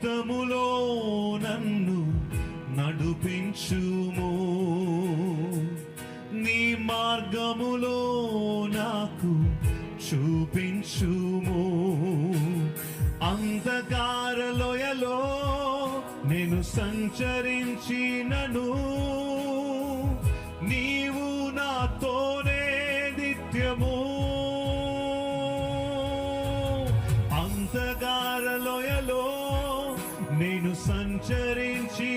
చిత్తములో నన్ను నడిపించుము, నీ మార్గములో నాకు చూపించుము. అంధకార లోయలో నేను సంచరించినను, నీవు నాతోనే నిత్యము. అంధకార లోయలో నేను సంచరించి